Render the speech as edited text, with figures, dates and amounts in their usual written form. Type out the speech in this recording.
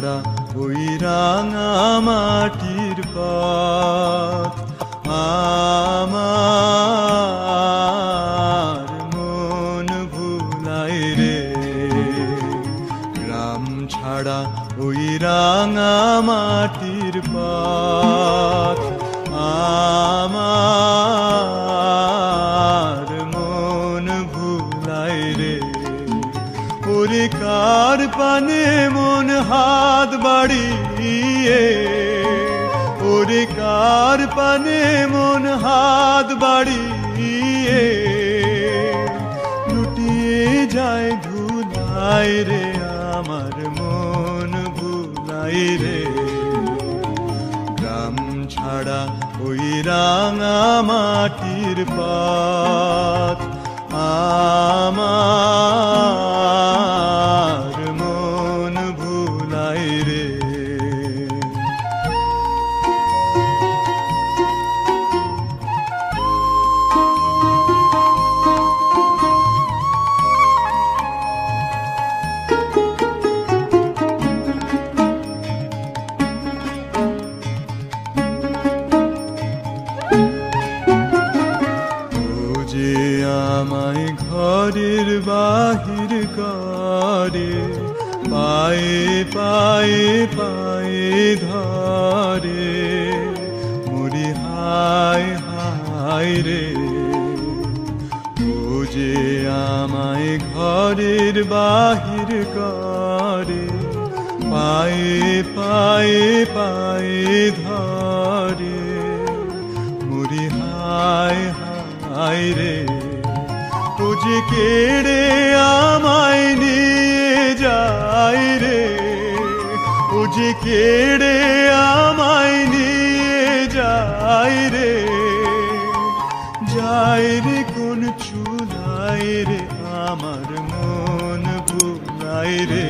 ছাড়া ওই রাঙা মাটির পথ আমার মন ভুলাই রে। গ্রাম ছাড়া ওই রাঙা মাটির পথ আমার মন ভুলাই রে। ওরে কার পানে মন হাত বাড়িয়ে, ওরে কার পানে মন হাত বাড়িয়ে লুটিয়ে যায় ধুলাই রে। আমার মন ভুলাই রে। গ্রাম ছাড়া ওই রাঙা মাটির পথ আমার মন ভুলাই রে। আমায় ঘরের বাহির করে, পায়ে পায়ে পায়ে ধরে, মরি হায় হায় রে। ও যে আমায় ঘরের বাহির করে, পায়ে পায়ে পায়ে ধরে, মরি হায় হায় রে। ও যে কেড়ে আমায় নিয়ে যায় রে, ও যে কেড়ে আমায় নিয়ে যায় রে। যায় রে কোন চুলাই রে, আমার মন ভুলাই রে।